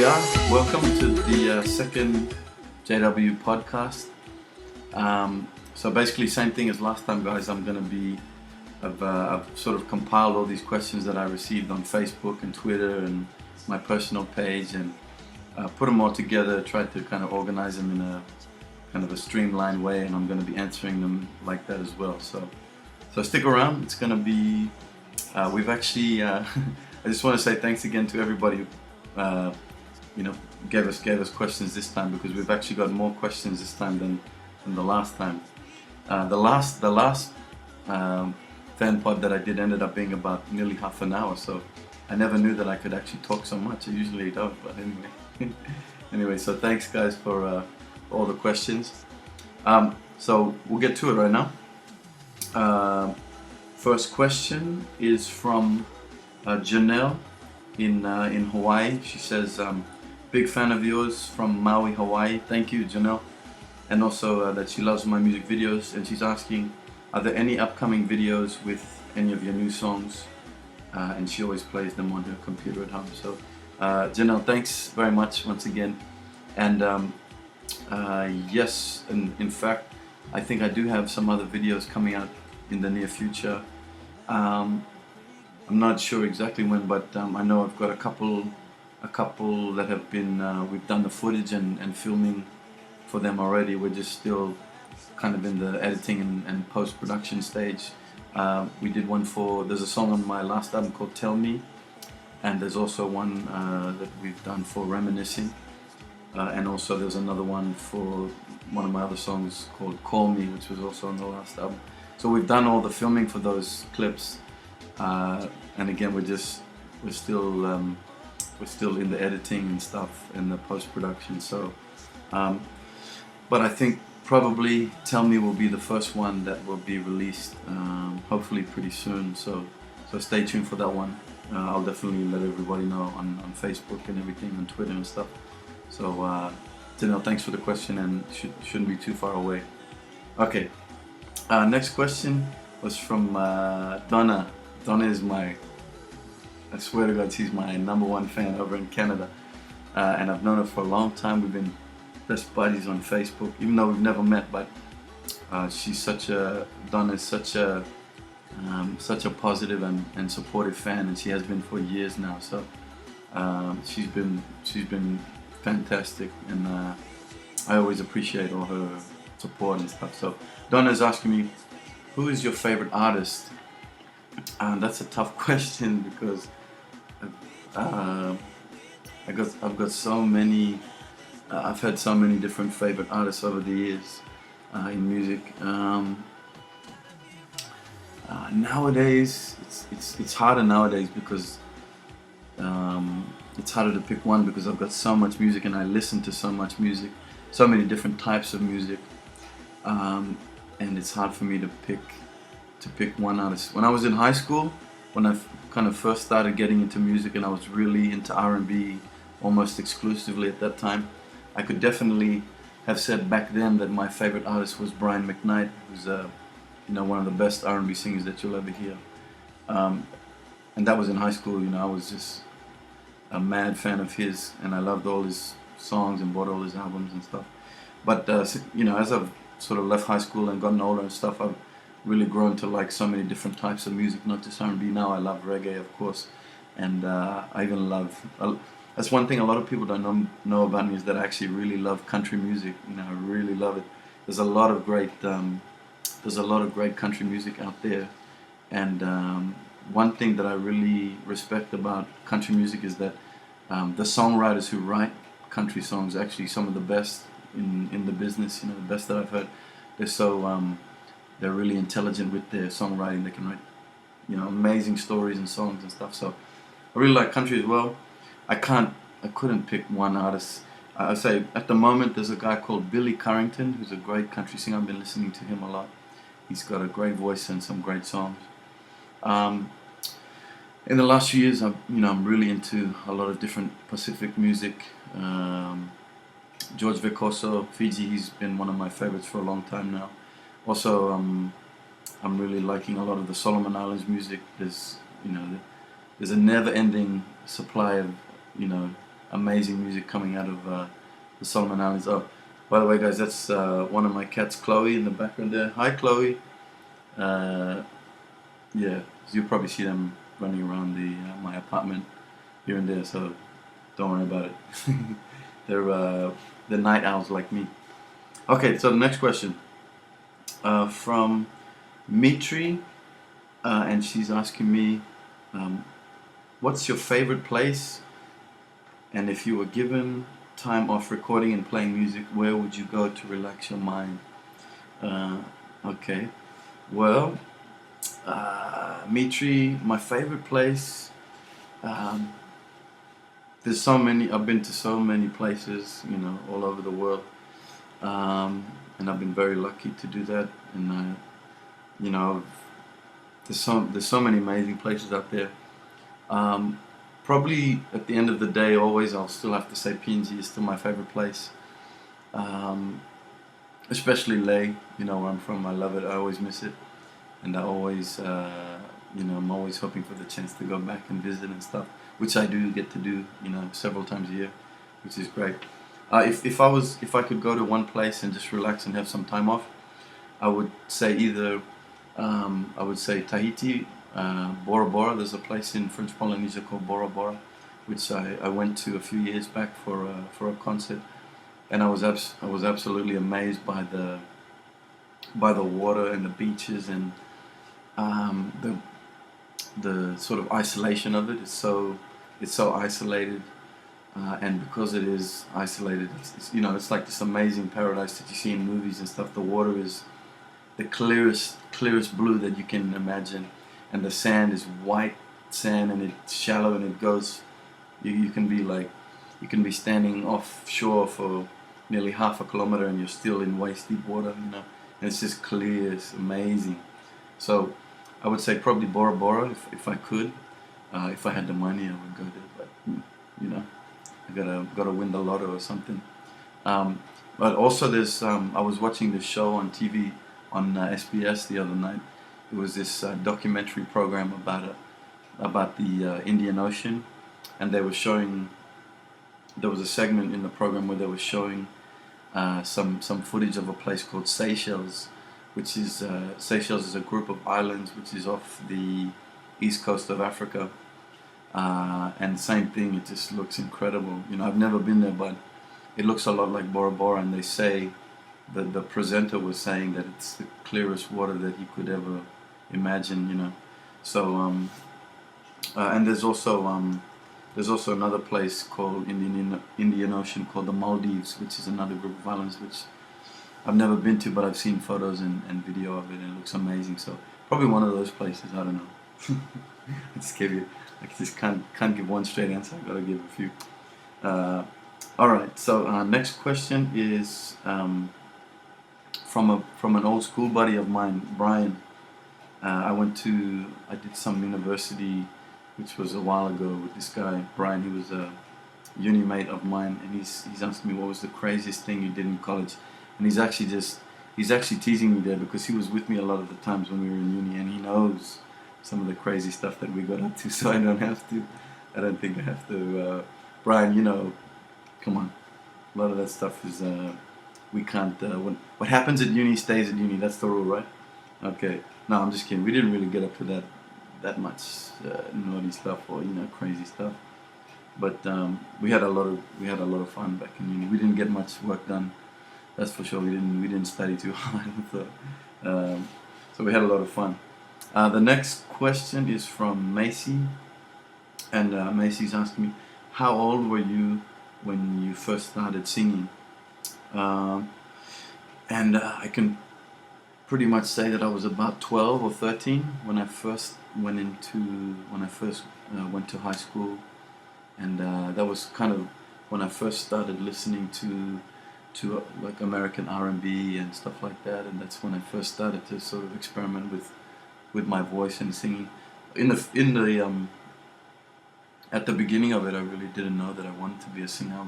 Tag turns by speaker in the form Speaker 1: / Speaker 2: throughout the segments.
Speaker 1: we are. Welcome to the second JW podcast. So basically, same thing as last time, guys. I've sort of compiled all these questions that I received on Facebook and Twitter and my personal page, and put them all together. Tried to kind of organize them in a kind of a streamlined way, and I'm going to be answering them like that as well. So stick around. It's going to be. We've actually. I just want to say thanks again to everybody who gave us questions this time, because we've actually got more questions this time than the last time. The last FanPOD that I did ended up being about nearly half an hour, so I never knew that I could actually talk so much. I usually don't, but anyway. So thanks, guys, for all the questions. So we'll get to it right now. First question is from Janelle in Hawaii. She says, big fan of yours from Maui, Hawaii. Thank you, Janelle. And also that she loves my music videos, and she's asking, are there any upcoming videos with any of your new songs? And she always plays them on her computer at home. So Janelle, thanks very much once again. And yes, and in fact, I think I do have some other videos coming out in the near future. I'm not sure exactly when, but I know I've got a couple that have been, we've done the footage and filming for them already. We're just still kind of in the editing and post-production stage. We did one there's a song on my last album called Tell Me, and there's also one that we've done for Reminiscing, and also there's another one for one of my other songs called Call Me, which was also on the last album. So we've done all the filming for those clips, and again we're still in the editing and stuff and the post-production. So but I think probably Tell Me will be the first one that will be released, hopefully pretty soon. So stay tuned for that one. I'll definitely let everybody know on Facebook and everything, on Twitter and stuff. So Janelle, thanks for the question, and shouldn't be too far away. Okay, next question was from Donna. Donna is I swear to God, she's my number 1 fan over in Canada, and I've known her for a long time. We've been best buddies on Facebook, even though we've never met. But Donna is such a positive and supportive fan, and she has been for years now. So she's been fantastic, and I always appreciate all her support and stuff. So Donna is asking me, who is your favorite artist? That's a tough question, because I've got so many. I've had so many different favorite artists over the years in music. Nowadays, it's harder nowadays, because it's harder to pick one, because I've got so much music and I listen to so much music, so many different types of music, and it's hard for me to pick one artist. When I was in high school, when I kind of first started getting into music, and I was really into R&B almost exclusively at that time, I could definitely have said back then that my favorite artist was Brian McKnight, who's one of the best R&B singers that you'll ever hear. And that was in high school. I was just a mad fan of his, and I loved all his songs and bought all his albums and stuff. But as I've sort of left high school and gotten older and stuff, I've really grown to like so many different types of music, not just R&B. Now I love reggae, of course, and I even love. That's one thing a lot of people don't know about me, is that I actually really love country music. I really love it. There's a lot of great country music out there, and one thing that I really respect about country music is that the songwriters who write country songs are actually some of the best in the business. The best that I've heard. They're really intelligent with their songwriting. They can write, amazing stories and songs and stuff. So I really like country as well. I couldn't pick one artist. I say at the moment there's a guy called Billy Currington, who's a great country singer. I've been listening to him a lot. He's got a great voice and some great songs. In the last few years, I'm really into a lot of different Pacific music. George Vekoso, Fiji, he's been one of my favorites for a long time now. Also, I'm really liking a lot of the Solomon Islands music. There's a never-ending supply of amazing music coming out of the Solomon Islands. Oh, by the way, guys, that's one of my cats, Chloe, in the background there. Hi, Chloe. Yeah, so you'll probably see them running around my apartment here and there, so don't worry about it. They're night owls like me. Okay, so the next question from Mitri, and she's asking me, what's your favorite place? And if you were given time off recording and playing music, where would you go to relax your mind? Okay, well, Mitri, my favorite place. There's so many. I've been to so many places, all over the world, and I've been very lucky to do that. And there's so many amazing places out there. Probably at the end of the day, always I'll still have to say PNG is still my favorite place. Especially Leh, where I'm from. I love it. I always miss it, and I always, I'm always hoping for the chance to go back and visit and stuff, which I do get to do, several times a year, which is great. If I could go to one place and just relax and have some time off, I would say either, Tahiti, Bora Bora. There's a place in French Polynesia called Bora Bora, which I went to a few years back for a concert, and I was absolutely amazed by the water and the beaches and the sort of isolation of it. It's so isolated, and because it is isolated, it's like this amazing paradise that you see in movies and stuff. The water is the clearest blue that you can imagine, and the sand is white sand, and it's shallow, and it goes. You can be standing offshore for nearly half a kilometer, and you're still in waist deep water, and it's just clear. It's amazing. So I would say probably Bora Bora if I could. If I had the money, I would go there, but I gotta win the lotto or something. But also there's I was watching this show on TV on SBS the other night. It was this documentary program about the Indian Ocean, and they were showing. There was a segment in the program where they were showing some footage of a place called Seychelles, which is Seychelles is a group of islands which is off the east coast of Africa, and same thing. It just looks incredible. I've never been there, but it looks a lot like Bora Bora, and they say the presenter was saying that it's the clearest water that he could ever imagine. So and there's also another place called Indian Ocean called the Maldives, which is another group of islands which I've never been to, but I've seen photos and video of it, and it looks amazing. So probably one of those places. I don't know. I just can't give one straight answer. I gotta give a few. All right. So next question is from an old school buddy of mine, Brian. I did some university, which was a while ago, with this guy, Brian. He was a uni mate of mine, and he's asking me what was the craziest thing you did in college, and he's actually teasing me there because he was with me a lot of the times when we were in uni, and he knows some of the crazy stuff that we got up to, so I don't think I have to. Brian, come on, a lot of that stuff is we can't. What happens at uni stays at uni. That's the rule, right? Okay. No, I'm just kidding. We didn't really get up to that much naughty stuff or crazy stuff, but we had a lot of fun back in uni. We didn't get much work done, that's for sure. We didn't study too hard, so we had a lot of fun. The next question is from Macy, and Macy's asking me, how old were you when you first started singing? And I can pretty much say that I was about 12 or 13 when I first went to high school, and that was kind of when I first started listening to like American R&B and stuff like that, and that's when I first started to sort of experiment with my voice and singing. At the beginning of it, I really didn't know that I wanted to be a singer.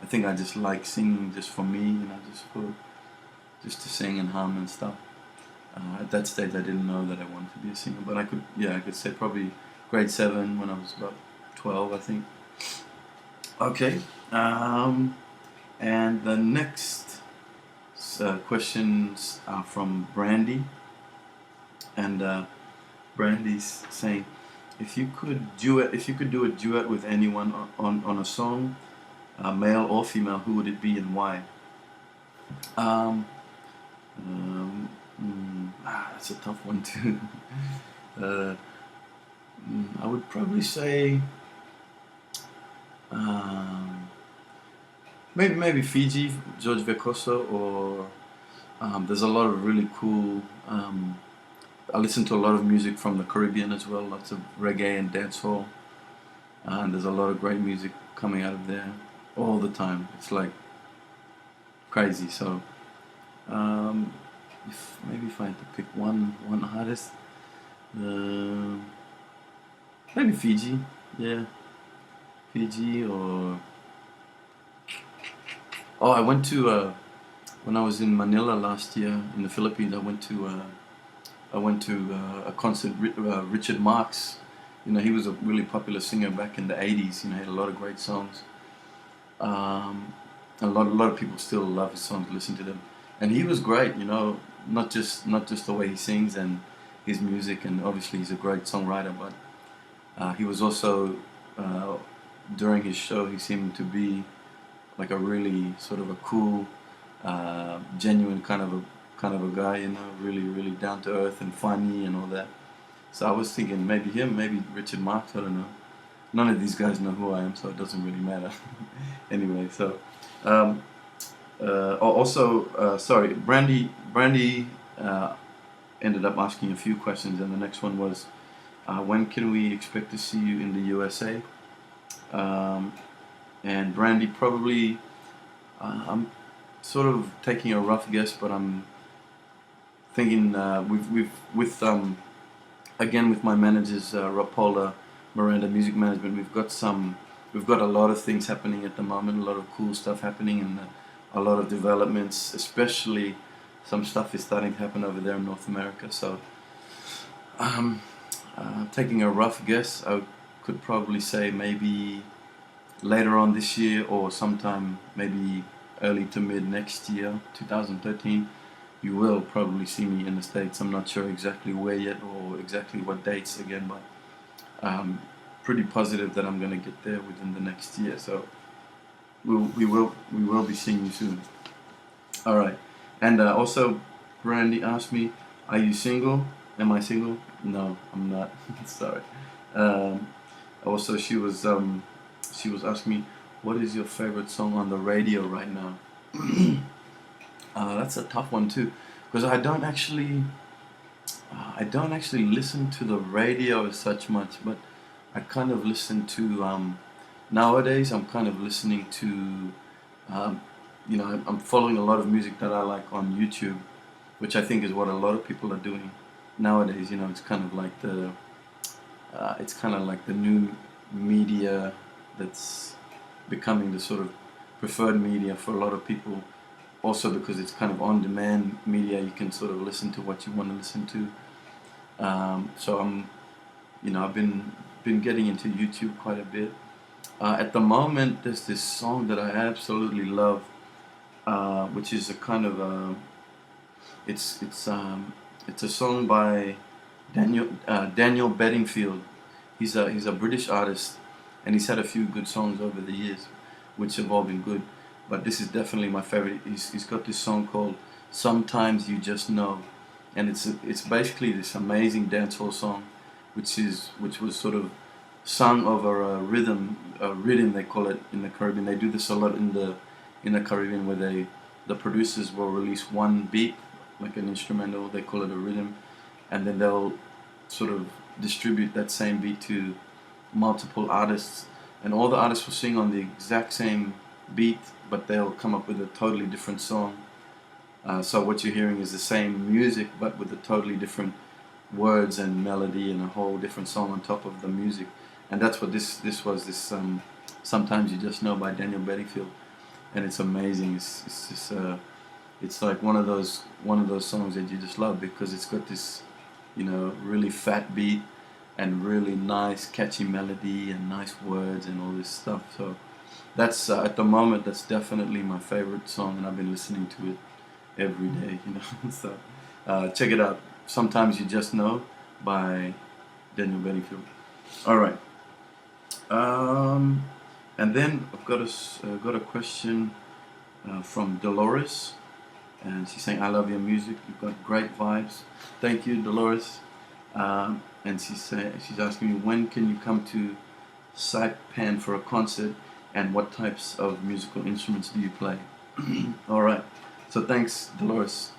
Speaker 1: I think I just liked singing just for me, just to sing and hum and stuff. At that stage, I didn't know that I wanted to be a singer, but I could say probably grade 7 when I was about 12, I think. Okay. And the next questions are from Brandy, and Brandy's saying, if you could do a duet with anyone on a song, male or female, who would it be and why? Um, that's a tough one too. uh, I would probably say um, maybe Fiji, George Vekoso, or there's a lot of really cool. I listen to a lot of music from the Caribbean as well, lots of reggae and dancehall, and there's a lot of great music coming out of there all the time. It's like crazy. So um, if I had to pick one artist, uh, maybe Fiji, yeah, Fiji or I went to when I was in Manila last year in the Philippines. I went to a concert. Richard Marx, he was a really popular singer back in the '80s. He had a lot of great songs. Um, a lot of people still love his songs, listen to them, and he was great. Not just the way he sings and his music, and obviously he's a great songwriter, but he was also during his show he seemed to be like a really sort of a cool, genuine kind of a guy. Really really down to earth and funny and all that. So I was thinking maybe him, maybe Richard Marx. I don't know. None of these guys know who I am, so it doesn't really matter. Anyway, so um, sorry, Brandy ended up asking a few questions, and the next one was, when can we expect to see you in the USA? Um, and Brandy, probably, I'm sort of taking a rough guess, but I'm thinking we've with again with my managers, rapolla-miranda Music Management. We've got a lot of things happening at the moment, a lot of cool stuff happening, and a lot of developments, especially some stuff is starting to happen over there in North America. So um, taking a rough guess, I could probably say maybe later on this year, or sometime maybe early to mid next year, 2013, you will probably see me in the States. I'm not sure exactly where yet or exactly what dates again, but pretty positive that I'm going to get there within the next year. So we will be seeing you soon. All right. And also, Brandy asked me, "Are you single? Am I single?" No, I'm not. Sorry. Um, Also, she was asking me, "What is your favorite song on the radio right now?" That's a tough one too, because I don't actually listen to the radio as such much, but I kind of listen to nowadays. I'm kind of listening to um, I'm following a lot of music that I like on YouTube, which I think is what a lot of people are doing nowadays. It's kind of like the new media that's becoming the sort of preferred media for a lot of people. Also because it's kind of on-demand media, you can sort of listen to what you want to listen to. So I've been getting into YouTube quite a bit. At the moment, there's this song that I absolutely love, which is a kind of it's a song by Daniel Bedingfield. He's a British artist, and he's had a few good songs over the years, which have all been good. But this is definitely my favorite. He's got this song called "Sometimes You Just Know," and it's basically this amazing dancehall song, which was sort of sung over a rhythm they call it in the Caribbean. They do this a lot in the Caribbean, where the producers will release one beat, like an instrumental. They call it a rhythm, and then they'll sort of distribute that same beat to multiple artists, and all the artists will sing on the exact same beat, but they'll come up with a totally different song. So what you're hearing is the same music, but with a totally different words and melody, and a whole different song on top of the music. And that's what this was. Sometimes You Just Know by Daniel Bedingfield, and it's amazing. It's just it's like one of those songs that you just love, because it's got this really fat beat and really nice catchy melody and nice words and all this stuff. So that's at the moment, that's definitely my favorite song, and I've been listening to it every day, you know. So check it out. Sometimes You Just Know by Daniel Bedingfield. All right. And then I've got a question from Dolores, and she's saying, "I love your music. You've got great vibes." Thank you, Dolores. And she's asking me, when can you come to Saipan for a concert, and what types of musical instruments do you play? All right. So thanks, Dolores.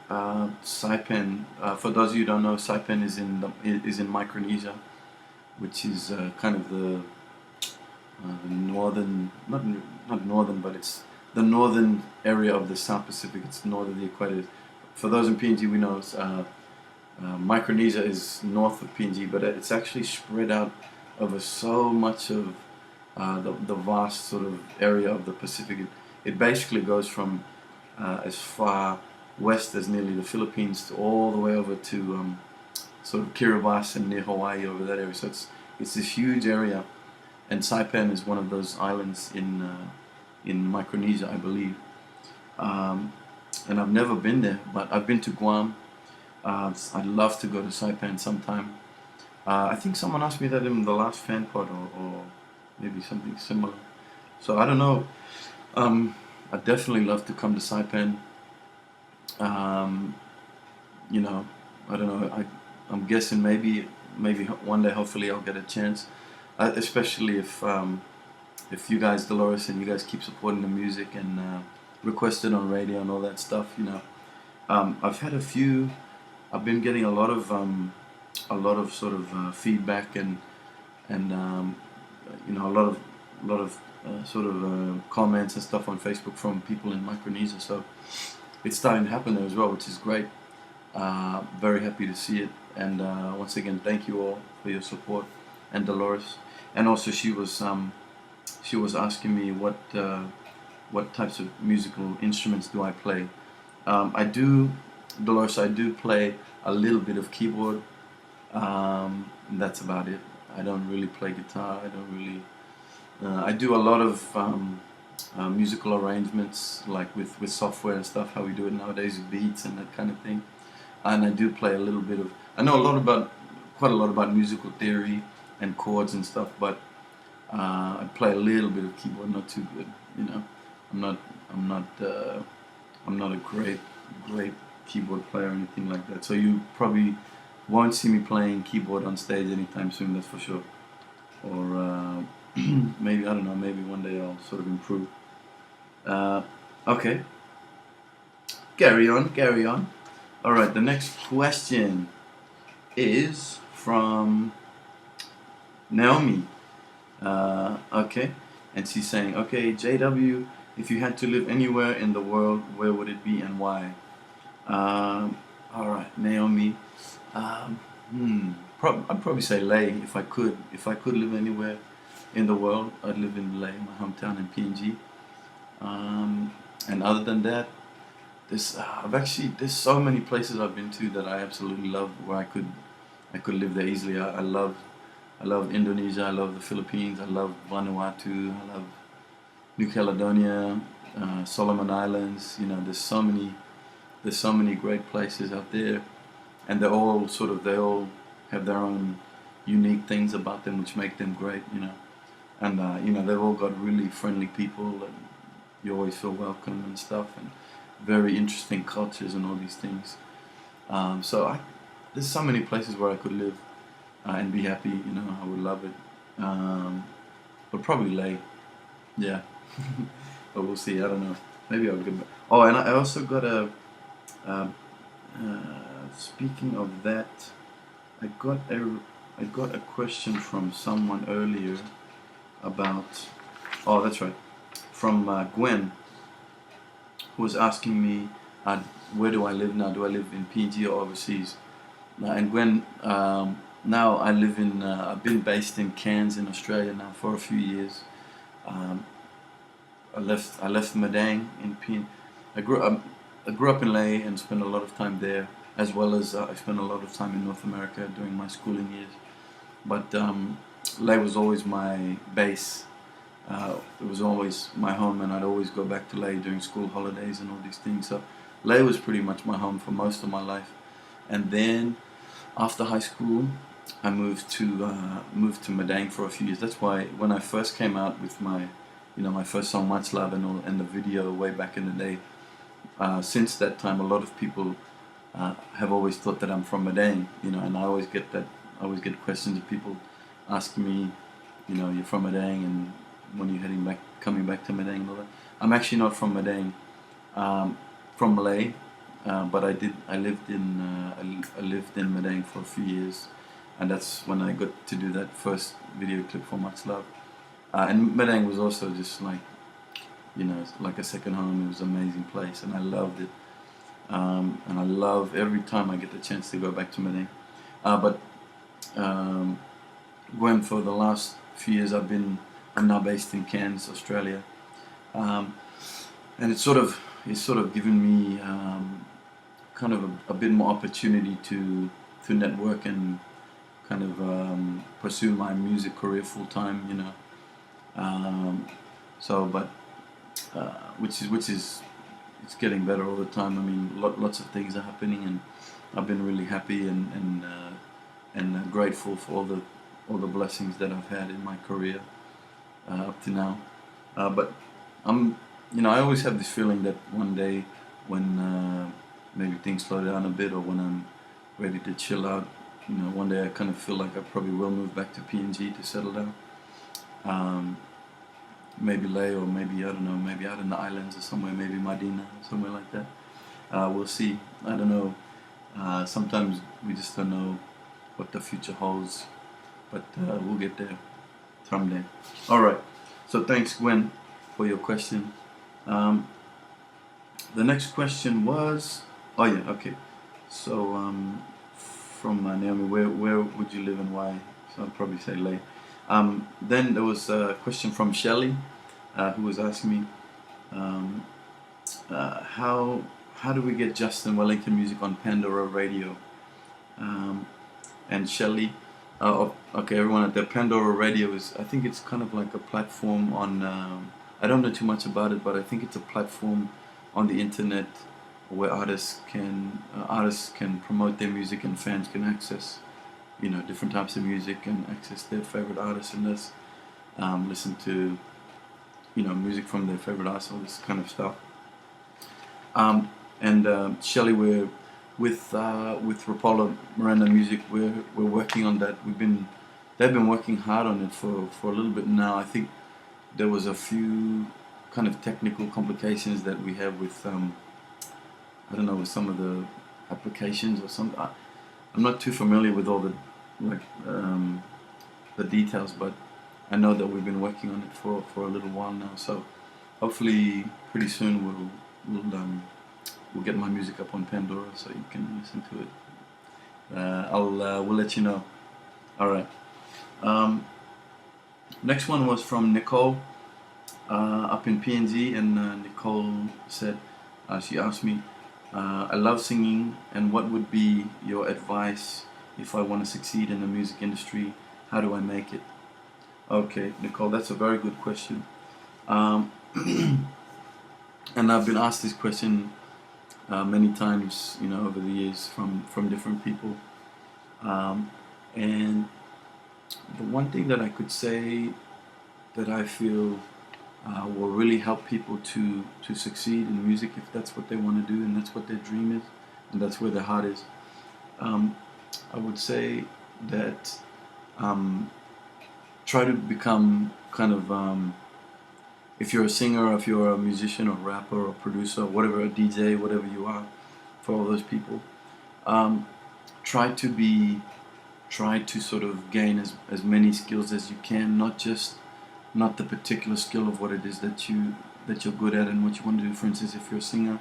Speaker 1: Saipan. For those of you who don't know, Saipan is in Micronesia, which is kind of the northern, not northern, but it's the northern area of the South Pacific. It's north of the equator. For those in PNG, we know Micronesia is north of PNG, but it's actually spread out over so much of the vast sort of area of the Pacific. It basically goes from as far west as nearly the Philippines to all the way over to sort of Kiribati and near Hawaii, over that area. So it's this huge area, and Saipan is one of those islands in Micronesia, I believe. And I've never been there, but I've been to Guam. I'd love to go to Saipan sometime. I think someone asked me that in the last FanPOD, or maybe something similar. So I don't know. I'd definitely love to come to Saipan. You know, I don't know. I'm guessing maybe one day, hopefully, I'll get a chance. Especially if you guys, Dolores, and you guys keep supporting the music and request it on radio and all that stuff. You know, I've been getting a lot of sort of feedback and you know, a lot of sort of comments and stuff on Facebook from people in Micronesia. So it's starting to happen there as well, which is great. Very happy to see it. And once again, thank you all for your support, and Dolores. And also, she was asking me what types of musical instruments do I play. Dolores, I do play a little bit of keyboard. That's about it. I don't really play guitar. I do a lot of musical arrangements, like with software and stuff, how we do it nowadays, beats and that kind of thing. And I do play a little bit of, I know quite a lot about musical theory and chords and stuff, but I play a little bit of keyboard, not too good, you know. I'm not a great keyboard player or anything like that. So you probably won't see me playing keyboard on stage anytime soon, that's for sure. Or maybe, I don't know, maybe one day I'll sort of improve. Okay. Carry on. All right, the next question is from Naomi. Okay, and she's saying, okay, JW, if you had to live anywhere in the world, where would it be and why? All right, Naomi. I'd probably say Leh if I could. If I could live anywhere in the world, I'd live in Leh, my hometown in PNG. And other than that, there's so many places I've been to that I absolutely love, where I could live there easily. I love Indonesia. I love the Philippines. I love Vanuatu. I love New Caledonia, Solomon Islands. You know, there's so many great places out there, and they all have their own unique things about them which make them great. You know, and you know, they've all got really friendly people, and you always feel welcome and stuff, and very interesting cultures and all these things. There's so many places where I could live and be happy. You know, I would love it. But probably Leh, yeah. But we'll see. I don't know. Maybe I'll get back. Oh, and I also got a. Speaking of that, I got a question from someone earlier about. Oh, that's right. From Gwen, who was asking me, where do I live now? Do I live in PNG or overseas? And Gwen, now I live in. I've been based in Cairns in Australia now for a few years. I left Madang in PNG. I grew up in Leh and spent a lot of time there, as well as I spent a lot of time in North America during my schooling years. But Leh was always my base, it was always my home, and I'd always go back to Ley during school holidays and all these things. So Ley was pretty much my home for most of my life. And then after high school, I moved to Madang for a few years. That's why when I first came out with my, my first song Much Love and the video way back in the day. Since that time, a lot of people have always thought that I'm from Madang, and I always get questions of people asking me, you're from Madang, and when you're coming back to Madang and all that. I'm actually not from Madang, from Malay, but I lived in Madang for a few years, and that's when I got to do that first video clip for Much Love. And Madang was also just like, like a second home. It was an amazing place, and I loved it. And I love every time I get the chance to go back to Madang. But when for the last few years I'm now based in Cairns, Australia, and it's sort of given me kind of a bit more opportunity to network and kind of pursue my music career full time, which is it's getting better all the time. I mean, lots of things are happening, and I've been really happy and grateful for all the blessings that I've had in my career up to now. But I always have this feeling that one day when maybe things slow down a bit, or when I'm ready to chill out, one day I kind of feel like I probably will move back to PNG to settle down. Maybe Ley, or maybe, I don't know, maybe out in the islands or somewhere, maybe Medina, somewhere like that. We'll see. I don't know. Sometimes we just don't know what the future holds, but we'll get there someday. Alright, so thanks Gwen for your question. The next question was, oh yeah, okay. So from Naomi, where would you live and why? So I'd probably say Ley. Then there was a question from Shelley, who was asking me, how do we get Justin Wellington music on Pandora radio? And Shelley, okay, everyone at the Pandora radio I think it's kind of like a platform on, I don't know too much about it, but I think it's a platform on the internet where artists can promote their music, and fans can access different types of music and access their favorite artists, and listen to music from their favorite artists, all this kind of stuff. And Shelley, we're with rapolla-miranda music, we're working on that. They've been working hard on it for a little bit now. I think there was a few kind of technical complications that we have with I don't know, with some of the applications or something. I'm not too familiar with all the details, but I know that we've been working on it for a little while now. So hopefully pretty soon we'll get my music up on Pandora, so you can listen to it. We'll let you know. All right. Next one was from Nicole up in PNG, and Nicole said, she asked me, I love singing, and what would be your advice if I want to succeed in the music industry? How do I make it? Okay, Nicole, that's a very good question. And I've been asked this question many times, over the years from different people. And the one thing that I could say that I feel will really help people to succeed in music, if that's what they want to do and that's what their dream is and that's where their heart is, I would say that try to become kind of, if you're a singer, or if you're a musician or rapper or producer or whatever, a DJ, whatever you are, for all those people, try to sort of gain as many skills as you can, not the particular skill of what it is that you're good at and what you want to do. For instance, if you're a singer,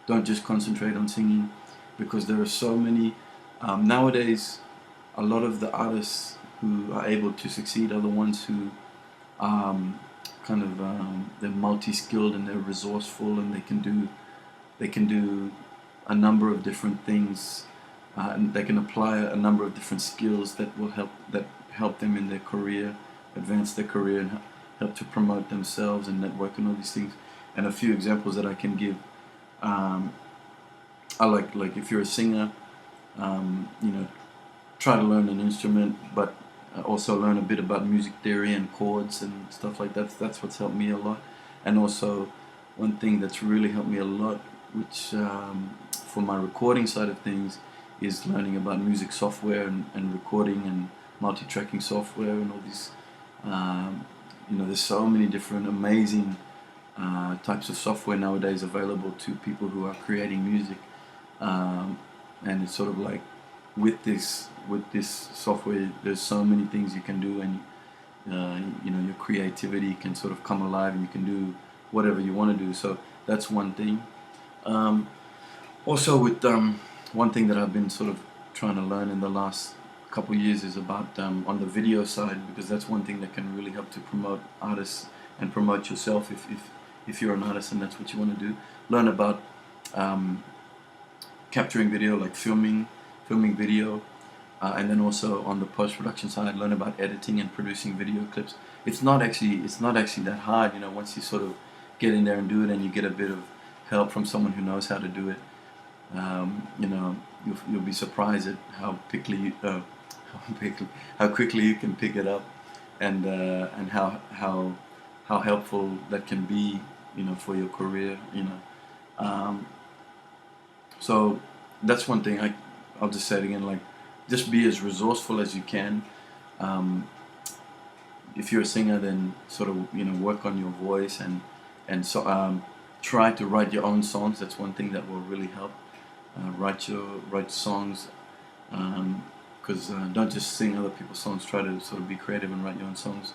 Speaker 1: don't just concentrate on singing, because there are so many nowadays. A lot of the artists who are able to succeed are the ones who they're multi-skilled and they're resourceful, and they can do a number of different things, and they can apply a number of different skills that will help them in their career, advance their career, help to promote themselves and network and all these things. And a few examples that I can give, I like if you're a singer, you know, try to learn an instrument, but also learn a bit about music theory and chords and stuff like that. That's what's helped me a lot. And also, one thing that's really helped me a lot, which for my recording side of things, is learning about music software and recording and multi-tracking software and all these. You know, there's so many different amazing types of software nowadays available to people who are creating music, and it's sort of like with this software, there's so many things you can do, and you know, your creativity can sort of come alive, and you can do whatever you want to do. So that's one thing. Also, with one thing that I've been sort of trying to learn in the last couple of years is about on the video side, because that's one thing that can really help to promote artists and promote yourself if you're an artist and that's what you want to do. Learn about capturing video, like filming video, and then also on the post-production side, learn about editing and producing video clips. It's not actually that hard, you know, once you sort of get in there and do it, and you get a bit of help from someone who knows how to do it. You know, you'll be surprised at how quickly you can pick it up, and how helpful that can be, you know, for your career, you know. So that's one thing. I'll just say it again, like, just be as resourceful as you can. If you're a singer, then sort of, you know, work on your voice, and so try to write your own songs. That's one thing that will really help. Write songs, because don't just sing other people's songs. Try to sort of be creative and write your own songs.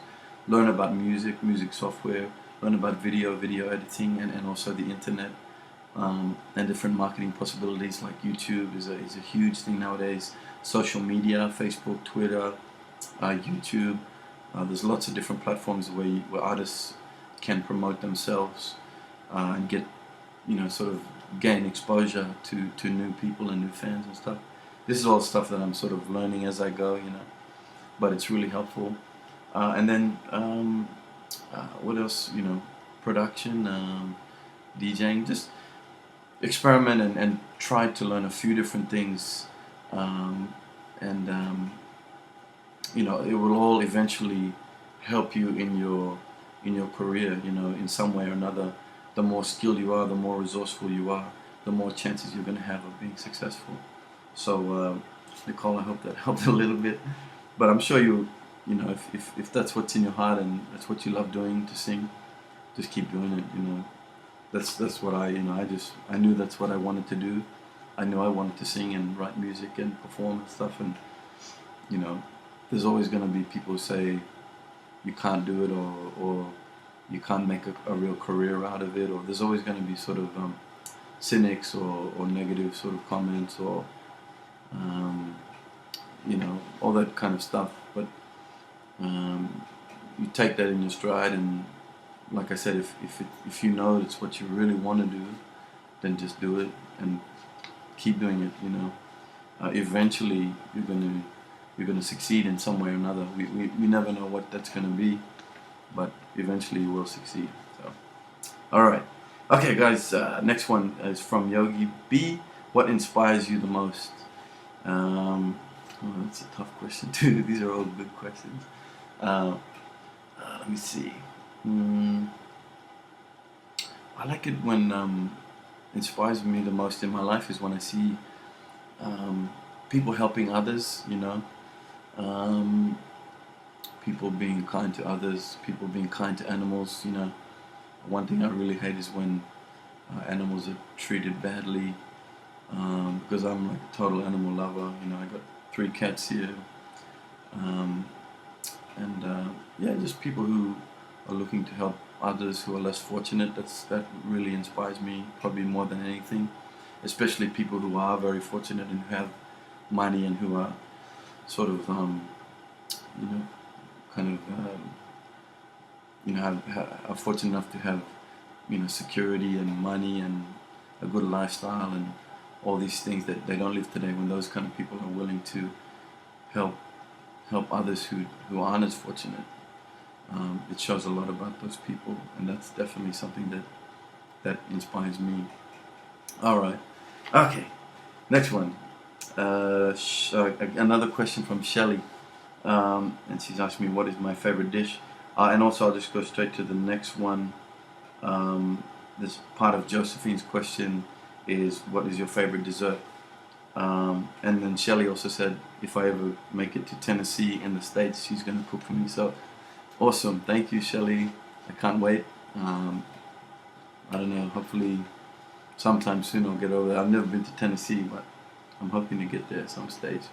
Speaker 1: Learn about music software. Learn about video editing, and also the internet, and different marketing possibilities. Like YouTube is a huge thing nowadays. Social media, Facebook, Twitter, YouTube. There's lots of different platforms where artists can promote themselves, and get, you know, sort of gain exposure to new people and new fans and stuff. This is all stuff that I'm sort of learning as I go, you know, but it's really helpful. And then what else? You know, production, DJing. Just experiment and try to learn a few different things, and you know, it will all eventually help you in your career, you know, in some way or another. The more skilled you are, the more resourceful you are, the more chances you're going to have of being successful. So, Nicole, I hope that helped a little bit. But I'm sure you know, if that's what's in your heart and that's what you love doing, to sing, just keep doing it. You know, that's what I knew that's what I wanted to do. I knew I wanted to sing and write music and perform and stuff. And you know, there's always going to be people who say you can't do it, or you can't make a real career out of it, or there's always going to be sort of cynics or negative sort of comments, or you know, all that kind of stuff. But you take that in your stride, and like I said, if you know it's what you really want to do, then just do it and keep doing it. You know, eventually you're gonna succeed in some way or another. We never know what that's gonna be, but eventually you will succeed. So, all right, okay, guys. Next one is from Yogi B. What inspires you the most? Oh, that's a tough question too. These are all good questions. Let me see. I like it when inspires me the most in my life is when I see people helping others. You know, people being kind to others, people being kind to animals. You know, one thing I really hate is when animals are treated badly. Because I'm like a total animal lover. You know, I got 3 cats here, and yeah, just people who are looking to help others who are less fortunate. That really inspires me, probably more than anything. Especially people who are very fortunate and who have money and who are sort of, you know, kind of, you know, are fortunate enough to have, you know, security and money and a good lifestyle and all these things that they don't live today. When those kind of people are willing to help others who aren't as fortunate, it shows a lot about those people, and that's definitely something that inspires me. All right, okay, next one. Another question from Shelly, and she's asked me what is my favorite dish, and also I'll just go straight to the next one. This part of Josephine's question is, what is your favorite dessert? And then Shelly also said, if I ever make it to Tennessee in the States, she's going to cook for me. So awesome. Thank you, Shelly. I can't wait. I don't know, hopefully sometime soon I'll get over there. I've never been to Tennessee, but I'm hoping to get there at some stage.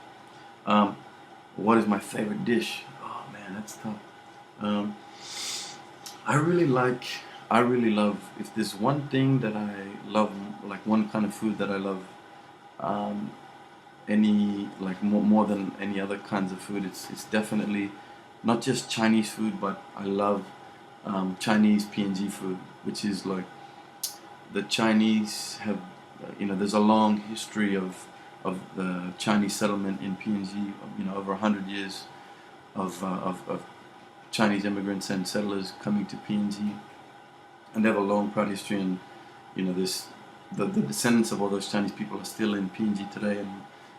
Speaker 1: What is my favorite dish? Oh man, that's tough. I really love, if there's one thing that I love, like one kind of food that I love, more than any other kinds of food, it's definitely not just Chinese food, but I love Chinese PNG food, which is like, the Chinese have, there's a long history of the Chinese settlement in PNG, over 100 years of Chinese immigrants and settlers coming to PNG, and they have a long proud history, and this the descendants of all those Chinese people are still in PNG today,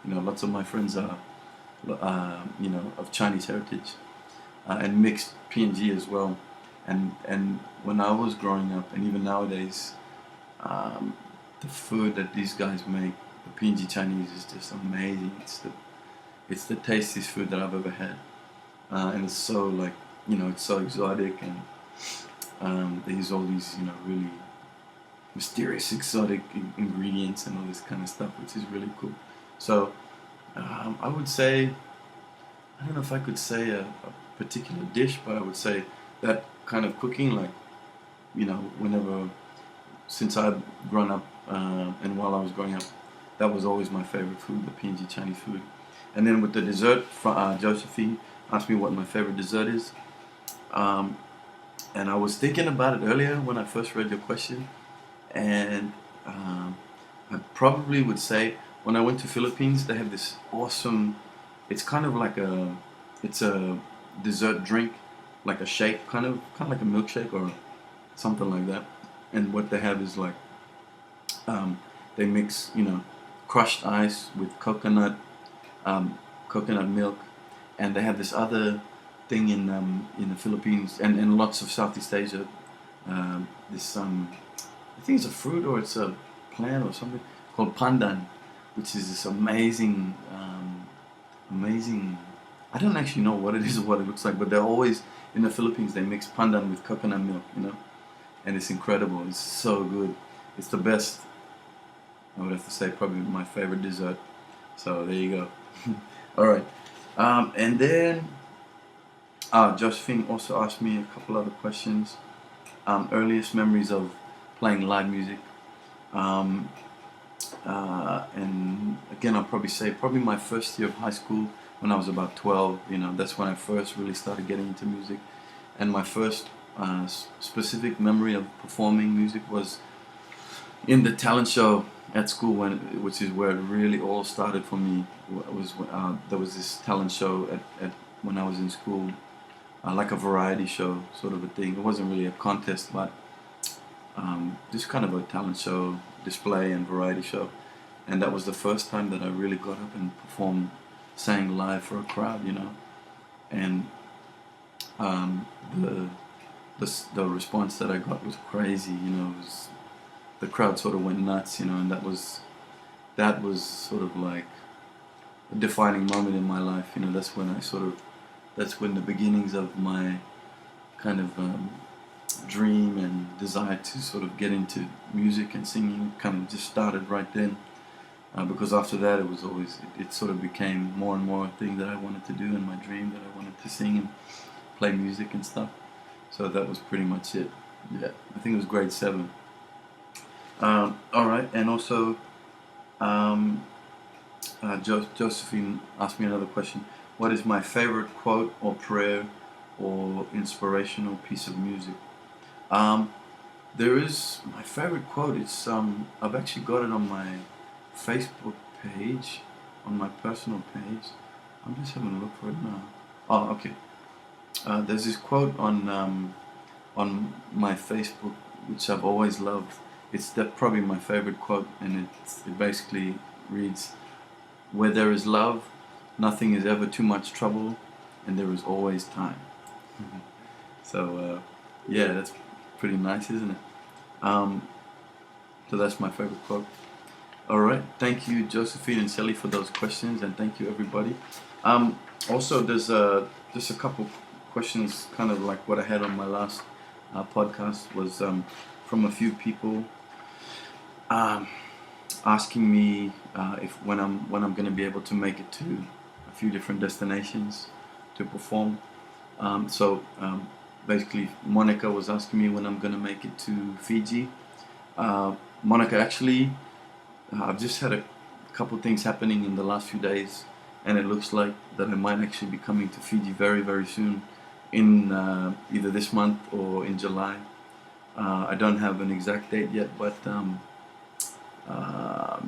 Speaker 1: and lots of my friends are of Chinese heritage, and mixed PNG as well, and when I was growing up, and even nowadays, the food that these guys make, the PNG Chinese, is just amazing. It's the tastiest food that I've ever had, and it's so it's so exotic, and they use all these really mysterious exotic ingredients and all this kind of stuff, which is really cool. So I would say, I don't know if I could say a particular dish, but I would say that kind of cooking, like whenever, since I've grown up, and while I was growing up, that was always my favorite food, the PNG Chinese food. And then with the dessert, Josephine asked me what my favorite dessert is. And I was thinking about it earlier when I first read your question, and I probably would say, when I went to Philippines, they have this awesome, it's kind of like it's a dessert drink, like a shake, kind of like a milkshake or something like that. And what they have is like, they mix, crushed ice with coconut milk, and they have this other thing in the Philippines and lots of Southeast Asia. This I think it's a fruit or it's a plant or something called pandan, which is this amazing. I don't actually know what it is or what it looks like, but they're always in the Philippines. They mix pandan with coconut milk, and it's incredible. It's so good. It's the best. I would have to say probably my favorite dessert. So there you go. All right, and then Josephine also asked me a couple other questions. Earliest memories of playing live music. And again, I'll probably say my first year of high school, when I was about 12. That's when I first really started getting into music. And my first specific memory of performing music was in the talent show at school, which is where it really all started for me. There was this talent show at when I was in school, like a variety show sort of a thing. It wasn't really a contest, but just kind of a talent show, display and variety show. And that was the first time that I really got up and performed, sang live for a crowd, and the response that I got was crazy. The crowd sort of went nuts, and that was sort of like a defining moment in my life. That's when the beginnings of my kind of dream and desire to sort of get into music and singing kind of just started right then. Because after that, it sort of became more and more a thing that I wanted to do, in my dream, that I wanted to sing and play music and stuff. So that was pretty much it. Yeah, I think it was grade 7. All right, and also Josephine asked me another question. What is my favorite quote or prayer or inspirational piece of music? There is my favorite quote. It's I've actually got it on my Facebook page, on my personal page. I'm just having a look for it now. Oh, okay. There's this quote on my Facebook which I've always loved. It's probably my favorite quote, and it basically reads, "Where there is love, nothing is ever too much trouble, and there is always time." So yeah, that's pretty nice, isn't it? Um, so that's my favorite quote. All right, thank you, Josephine and Sally, for those questions, and thank you, everybody. Also, there's just a couple questions, kind of like what I had on my last podcast, was from a few people um, asking me if when I'm going to be able to make it to a few different destinations to perform. Basically, Monica was asking me when I'm going to make it to Fiji. Monica, actually, I've just had a couple things happening in the last few days, and it looks like that I might actually be coming to Fiji very, very soon, in either this month or in July. I don't have an exact date yet, but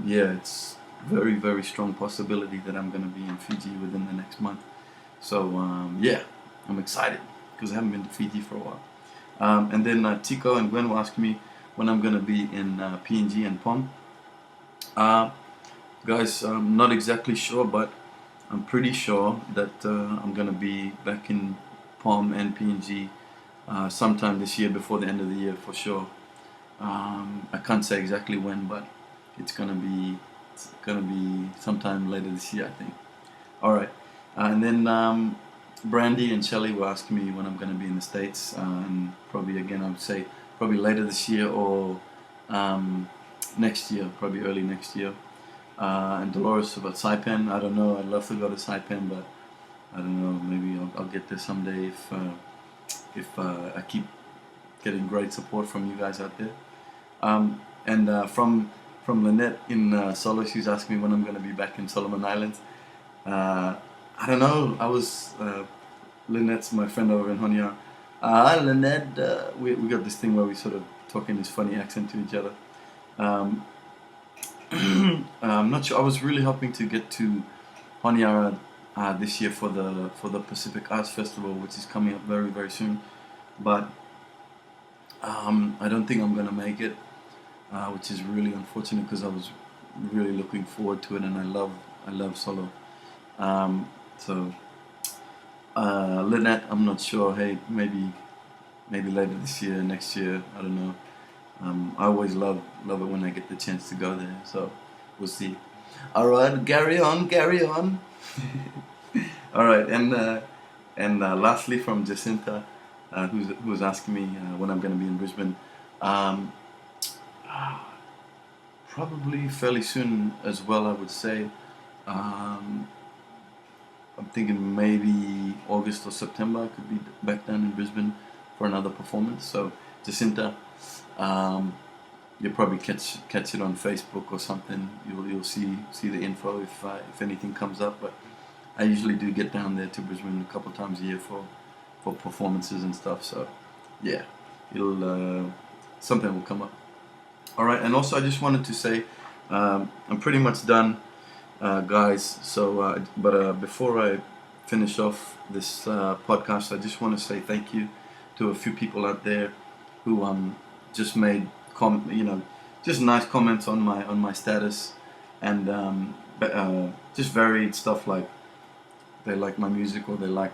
Speaker 1: yeah, it's very, very strong possibility that I'm going to be in Fiji within the next month. So yeah, I'm excited because I haven't been to Fiji for a while. And then Tico and Gwen will ask me when I'm going to be in PNG and POM. Guys, I'm not exactly sure, but I'm pretty sure that I'm going to be back in POM and PNG sometime this year, before the end of the year for sure. I can't say exactly when, but it's gonna be sometime later this year, I think. All right, and then Brandy and Shelley were asking me when I'm gonna be in the States, and probably again I would say probably later this year or next year, probably early next year. And Dolores about Saipan. I don't know. I'd love to go to Saipan, but I don't know. Maybe I'll get there someday if I keep getting great support from you guys out there. And from Lynette in Solo, she's asking me when I'm going to be back in Solomon Islands. I don't know. Lynette's my friend over in Honiara. Lynette, we got this thing where we sort of talk in this funny accent to each other. I'm not sure. I was really hoping to get to Honiara this year for the Pacific Arts Festival, which is coming up very, very soon. But I don't think I'm gonna make it, which is really unfortunate because I was really looking forward to it, and I love Solo. So Lynette, I'm not sure. Hey, maybe later this year, next year. I don't know. I always love it when I get the chance to go there. So we'll see. All right, carry on. All right, and lastly from Jacinta, who's asking me when I'm going to be in Brisbane. Probably fairly soon as well, I would say. I'm thinking maybe August or September I could be back down in Brisbane for another performance. So Jacinta, you'll probably catch it on Facebook or something. You'll see the info if anything comes up. But I usually do get down there to Brisbane a couple times a year for performances and stuff. So yeah, it'll something will come up. All right, and also I just wanted to say I'm pretty much done, guys. So, but before I finish off this podcast, I just want to say thank you to a few people out there who just made just nice comments on my status, and just varied stuff like they like my music, or they like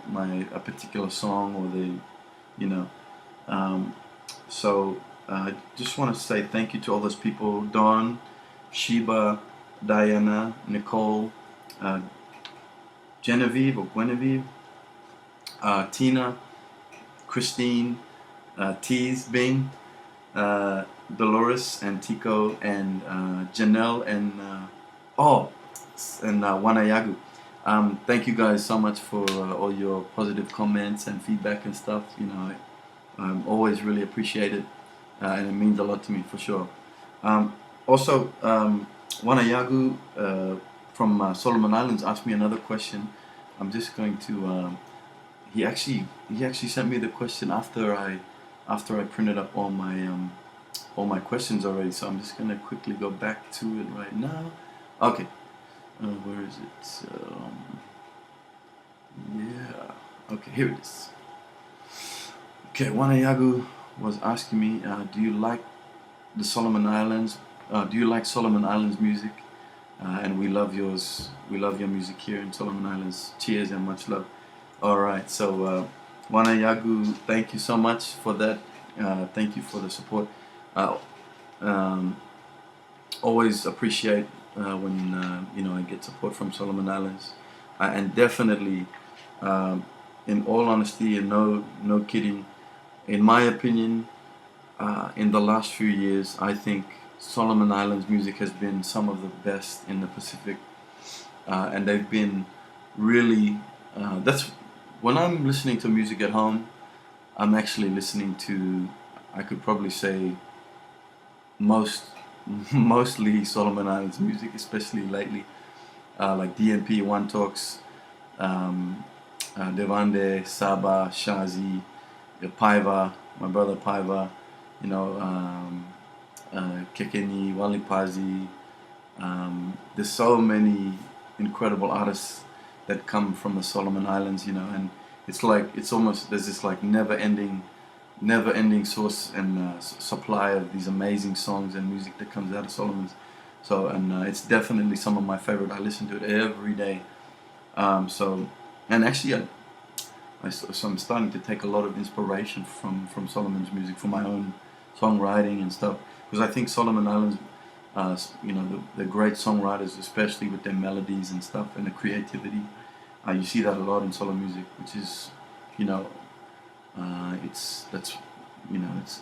Speaker 1: a particular song, or so I just want to say thank you to all those people: Dawn, Sheba, Diana, Nicole, Genevieve, Tina, Christine, Tease, Bing, Dolores, and Tico, and Janelle, and Wanayagu. Thank you guys so much for all your positive comments and feedback and stuff. I always really appreciate it, and it means a lot to me for sure. Also, Wanayagu from Solomon Islands asked me another question. I'm just going to. He actually sent me the question after I printed up all my questions already. So I'm just gonna quickly go back to it right now. Okay. Where is it? Yeah. Okay, here it is. Okay, Wanayagu was asking me, do you like the Solomon Islands? Do you like Solomon Islands music? And we love yours. We love your music here in Solomon Islands. Cheers and much love. All right, so Wanayagu, thank you so much for that. Thank you for the support. Uh, um, Always appreciate when I get support from Solomon Islands, and definitely, um, in all honesty and no kidding, in my opinion, in the last few years, I think Solomon Islands music has been some of the best in the Pacific, and they've been really. That's when I'm listening to music at home. I'm actually listening to, I could probably say, most mostly Solomon Islands music, especially lately, like DNP, One Talks, Devande, Saba, Shazi, Paiva, my brother Paiva, Kekeni, Walipazi. There's so many incredible artists that come from the Solomon Islands, and it's almost, there's this like never-ending source and supply of these amazing songs and music that comes out of Solomon's. So, and it's definitely some of my favorite. I listen to it every day. And actually, so I'm starting to take a lot of inspiration from Solomon's music for my own songwriting and stuff. Because I think Solomon Islands, they're great songwriters, especially with their melodies and stuff and the creativity. You see that a lot in solo music, which is, it's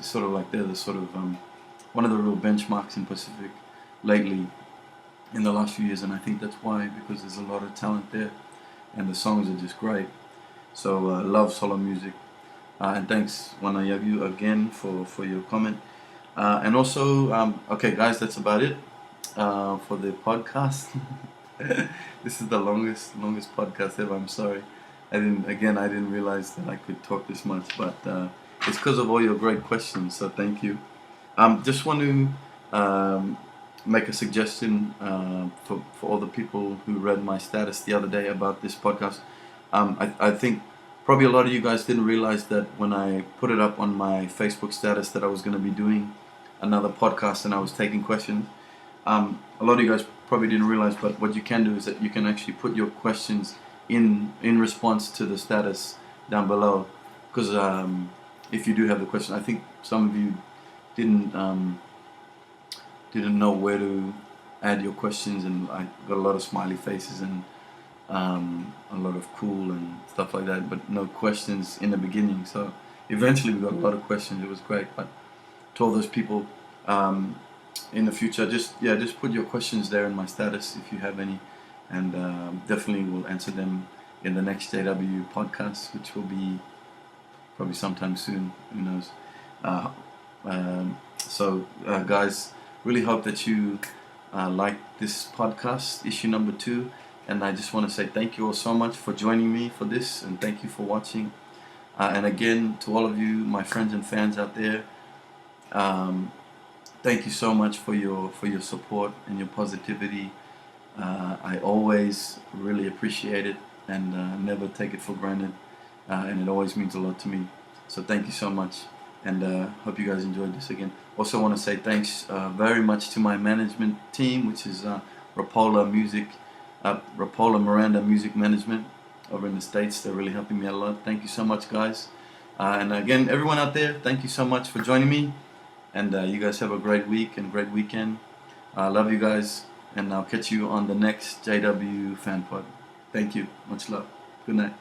Speaker 1: sort of like they're the sort of one of the real benchmarks in Pacific lately in the last few years, and I think that's why, because there's a lot of talent there and the songs are just great. So love solo music, and thanks Wanayagu again for your comment, and also okay guys, that's about it for the podcast. This is the longest podcast ever. I'm sorry. I didn't realize that I could talk this much, but it's because of all your great questions. So thank you. Just want to make a suggestion for all the people who read my status the other day about this podcast. I think probably a lot of you guys didn't realize that when I put it up on my Facebook status that I was going to be doing another podcast and I was taking questions. A lot of you guys probably didn't realize, but what you can do is that you can actually put your questions in response to the status down below, because if you do have the question, I think some of you didn't know where to add your questions, and I got a lot of smiley faces and a lot of cool and stuff like that, but no questions in the beginning. So eventually we got a lot of questions. It was great. But to all those people, in the future, just put your questions there in my status if you have any, and definitely will answer them in the next JW podcast, which will be probably sometime soon. Who knows? Guys, really hope that you like this podcast, issue number 2. And I just want to say thank you all so much for joining me for this, and thank you for watching. And again, to all of you, my friends and fans out there, thank you so much for your support and your positivity. I always really appreciate it, and never take it for granted. And it always means a lot to me. So thank you so much, and hope you guys enjoyed this again. Also want to say thanks very much to my management team, which is rapolla-miranda Music Management over in the States. They're really helping me a lot. Thank you so much, guys. And again, everyone out there, thank you so much for joining me. And you guys have a great week and great weekend. Love you guys, and I'll catch you on the next JW FanPOD. Thank you. Much love. Good night.